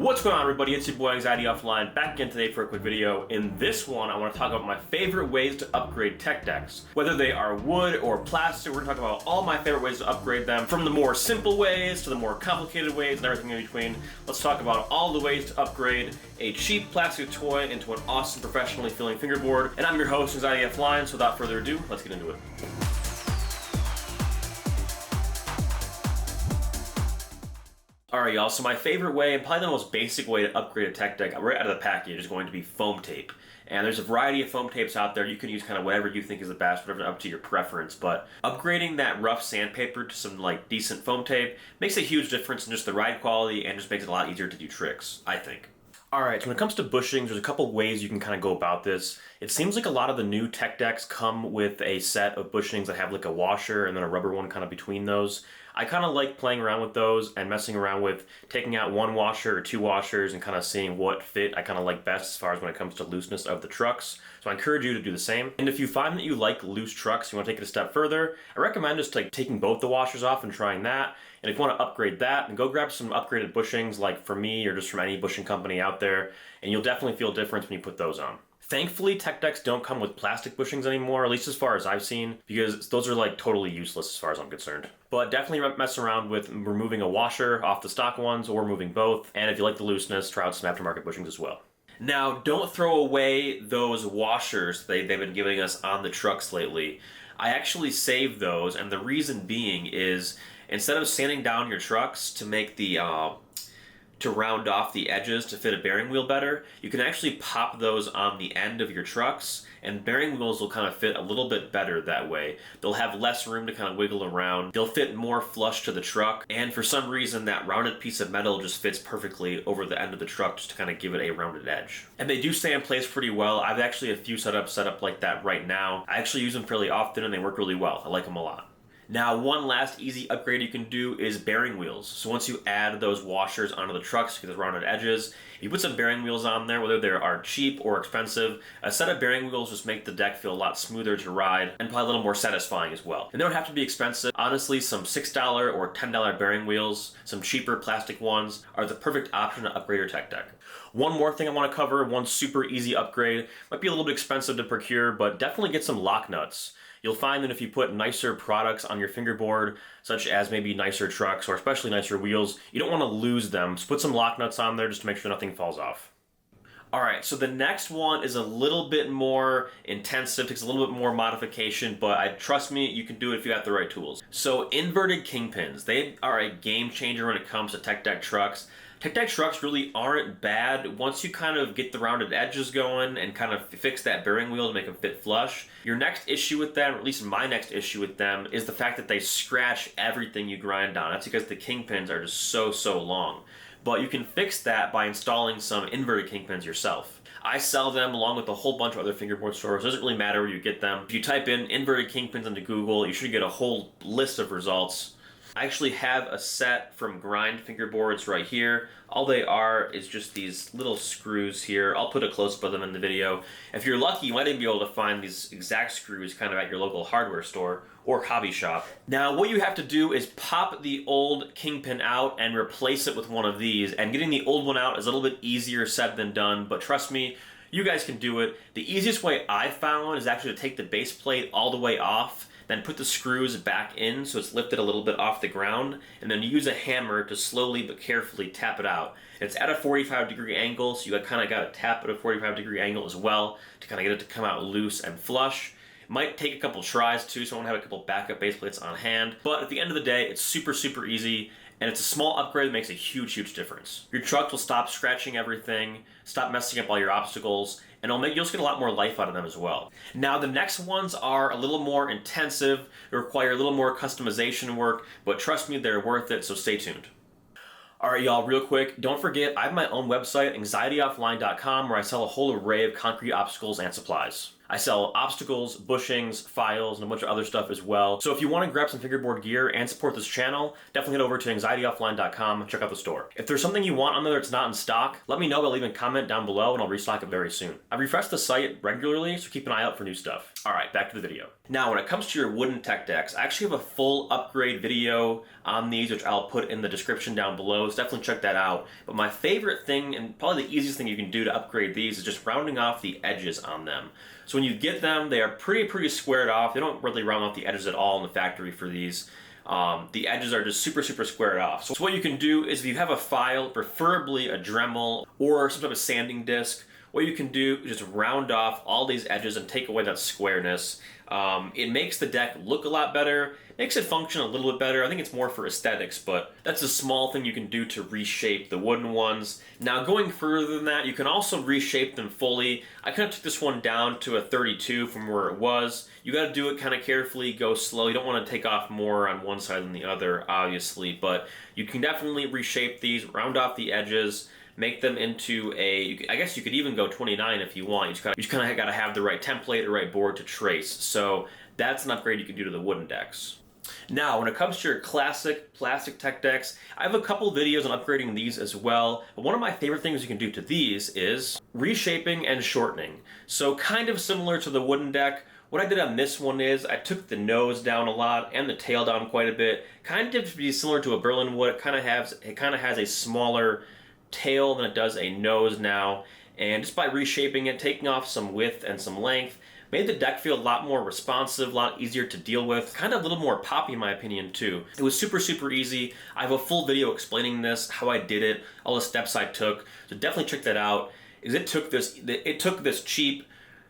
What's going on, everybody? It's your boy Anxiety Offline, back again today for a quick video. In this one, I want to talk about my favorite ways to upgrade tech decks. Whether they are wood or plastic, we're going to talk about all my favorite ways to upgrade them, from the more simple ways to the more complicated ways and everything in between. Let's talk about all the ways to upgrade a cheap plastic toy into an awesome, professionally feeling fingerboard. And I'm your host, Anxiety Offline, so without further ado, let's get into it. Alright y'all, so my favorite way, and probably the most basic way to upgrade a tech deck right out of the package is going to be foam tape. And there's a variety of foam tapes out there. You can use kind of whatever you think is the best, whatever, up to your preference. But upgrading that rough sandpaper to some like decent foam tape makes a huge difference in just the ride quality and just makes it a lot easier to do tricks, I think. Alright, so when it comes to bushings, there's a couple ways you can kind of go about this. It seems like a lot of the new tech decks come with a set of bushings that have like a washer and then a rubber one kind of between those. I kind of like playing around with those and messing around with taking out one washer or two washers and kind of seeing what fit I kind of like best as far as when it comes to looseness of the trucks. So I encourage you to do the same. And if you find that you like loose trucks, you want to take it a step further, I recommend just like taking both the washers off and trying that. And if you want to upgrade that, then go grab some upgraded bushings like from me or just from any bushing company out there, and you'll definitely feel a difference when you put those on. Thankfully, tech decks don't come with plastic bushings anymore, at least as far as I've seen, because those are like totally useless as far as I'm concerned. But definitely mess around with removing a washer off the stock ones or removing both. And if you like the looseness, try out some aftermarket bushings as well. Now, don't throw away those washers they've been giving us on the trucks lately. I actually saved those, and the reason being is instead of sanding down your trucks to make the to round off the edges to fit a bearing wheel better, you can actually pop those on the end of your trucks, and bearing wheels will kind of fit a little bit better that way. They'll have less room to kind of wiggle around. They'll fit more flush to the truck, and for some reason that rounded piece of metal just fits perfectly over the end of the truck just to kind of give it a rounded edge. And they do stay in place pretty well. I've actually a few setups set up like that right now. I actually use them fairly often and they work really well. I like them a lot. Now, one last easy upgrade you can do is bearing wheels. So once you add those washers onto the trucks to get the rounded edges, if you put some bearing wheels on there, whether they are cheap or expensive, a set of bearing wheels just make the deck feel a lot smoother to ride and probably a little more satisfying as well. And they don't have to be expensive. Honestly, some $6 or $10 bearing wheels, some cheaper plastic ones, are the perfect option to upgrade your tech deck. One more thing I want to cover, one super easy upgrade, might be a little bit expensive to procure, but definitely get some lock nuts. You'll find that if you put nicer products on your fingerboard, such as maybe nicer trucks or especially nicer wheels, you don't want to lose them. So put some lock nuts on there just to make sure nothing falls off. Alright, so the next one is a little bit more intensive, takes a little bit more modification, but trust me, you can do it if you have the right tools. So inverted kingpins, they are a game changer when it comes to tech deck trucks. Tech deck trucks really aren't bad once you kind of get the rounded edges going and kind of fix that bearing wheel to make them fit flush. Your next issue with them, or at least my next issue with them, is the fact that they scratch everything you grind on. That's because the kingpins are just so long. But you can fix that by installing some inverted kingpins yourself. I sell them along with a whole bunch of other fingerboard stores. It doesn't really matter where you get them. If you type in inverted kingpins into Google, you should get a whole list of results. I actually have a set from Grind fingerboards right here. All they are is just these little screws here. I'll put a close-up of them in the video. If you're lucky, you might even be able to find these exact screws kind of at your local hardware store or hobby shop. Now, what you have to do is pop the old kingpin out and replace it with one of these. And getting the old one out is a little bit easier said than done, but trust me, you guys can do it. The easiest way I've found is actually to take the base plate all the way off, then put the screws back in so it's lifted a little bit off the ground, and then use a hammer to slowly but carefully tap it out. It's at a 45-degree angle, so you kind of got to tap at a 45-degree angle as well to kind of get it to come out loose and flush. It might take a couple tries too, so I want to have a couple backup base plates on hand. But at the end of the day, it's super easy, and it's a small upgrade that makes a huge difference. Your truck will stop scratching everything, stop messing up all your obstacles, and you'll just get a lot more life out of them as well. Now, the next ones are a little more intensive, they require a little more customization work, but trust me, they're worth it, so stay tuned. Alright y'all, real quick, don't forget, I have my own website, anxietyoffline.com, where I sell a whole array of concrete obstacles and supplies. I sell obstacles, bushings, files, and a bunch of other stuff as well. So if you want to grab some fingerboard gear and support this channel, definitely head over to anxietyoffline.com and check out the store. If there's something you want on there that's not in stock, let me know by leaving a comment down below and I'll restock it very soon. I refresh the site regularly, so keep an eye out for new stuff. Alright, back to the video. Now, when it comes to your wooden tech decks, I actually have a full upgrade video on these, which I'll put in the description down below, so definitely check that out. But my favorite thing, and probably the easiest thing you can do to upgrade these, is just rounding off the edges on them. So when you get them, they are pretty squared off. They don't really round off the edges at all in the factory for these. The edges are just super squared off. So what you can do is if you have a file, preferably a Dremel or some type of sanding disc, what you can do is just round off all these edges and take away that squareness. It makes the deck look a lot better, makes it function a little bit better. I think it's more for aesthetics, but that's a small thing you can do to reshape the wooden ones. Now going further than that, you can also reshape them fully. I kind of took this one down to a 32 from where it was. You got to do it kind of carefully, go slow. You don't want to take off more on one side than the other, obviously, but you can definitely reshape these, round off the edges, make them into I guess you could even go 29 if you want. You just kind of got to have the right template, the right board to trace. So that's an upgrade you can do to the wooden decks. Now, when it comes to your classic plastic tech decks, I have a couple videos on upgrading these as well. But one of my favorite things you can do to these is reshaping and shortening. So kind of similar to the wooden deck, what I did on this one is I took the nose down a lot and the tail down quite a bit. Kind of to be similar to a Berlin wood, it kind of has a smaller tail than it does a nose now, and just by reshaping it, taking off some width and some length, made the deck feel a lot more responsive, a lot easier to deal with, kind of a little more poppy in my opinion too. It was super easy. I have a full video explaining this, how I did it, all the steps I took, so definitely check that out. It took this cheap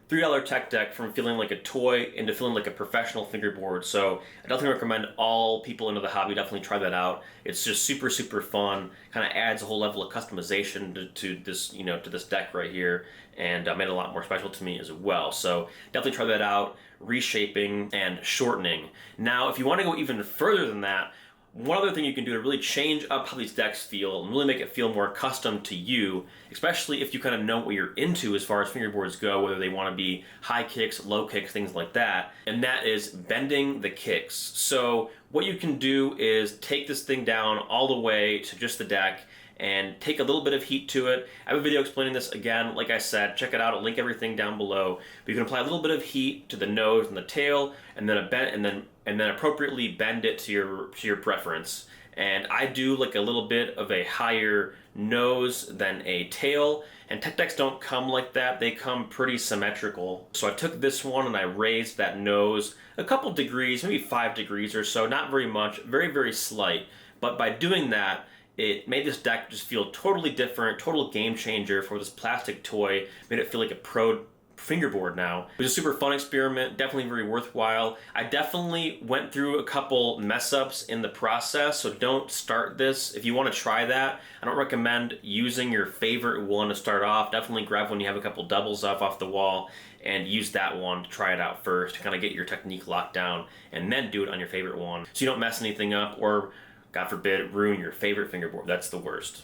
$3 tech deck from feeling like a toy into feeling like a professional fingerboard. So I definitely recommend all people into the hobby definitely try that out. It's just super fun. Kind of adds a whole level of customization to this, to this deck right here, and made it a lot more special to me as well. So definitely try that out. Reshaping and shortening. Now, if you want to go even further than that, one other thing you can do to really change up how these decks feel and really make it feel more custom to you, especially if you kind of know what you're into as far as fingerboards go, whether they want to be high kicks, low kicks, things like that, and that is bending the kicks. So what you can do is take this thing down all the way to just the deck and take a little bit of heat to it. I have a video explaining this again. Like I said, check it out. I'll link everything down below. But you can apply a little bit of heat to the nose and the tail, and then appropriately bend it to your preference. And I do like a little bit of a higher nose than a tail. And tech decks don't come like that. They come pretty symmetrical. So I took this one and I raised that nose a couple degrees, maybe 5 degrees or so. Not very much, very slight. But by doing that, it made this deck just feel totally different, total game changer for this plastic toy. Made it feel like a pro fingerboard now. It was a super fun experiment, definitely very worthwhile. I definitely went through a couple mess ups in the process, so don't start this. If you want to try that, I don't recommend using your favorite one to start off. Definitely grab one you have a couple doubles off the wall and use that one to try it out first to kind of get your technique locked down, and then do it on your favorite one so you don't mess anything up or, God forbid, ruin your favorite fingerboard. That's the worst.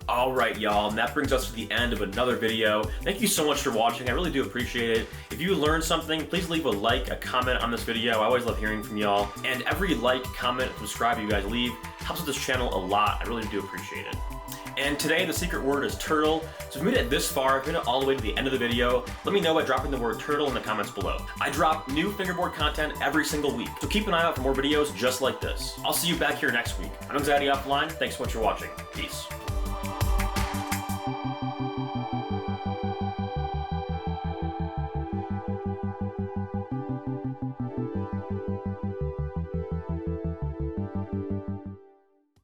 Alright y'all, and that brings us to the end of another video. Thank you so much for watching, I really do appreciate it. If you learned something, please leave a like, a comment on this video. I always love hearing from y'all. And every like, comment, subscribe you guys leave helps with this channel a lot. I really do appreciate it. And today the secret word is turtle. So if you made it this far, if you made it all the way to the end of the video, let me know by dropping the word turtle in the comments below. I drop new fingerboard content every single week, so keep an eye out for more videos just like this. I'll see you back here next week. I'm Anxiety Offline, thanks so much for watching. Peace.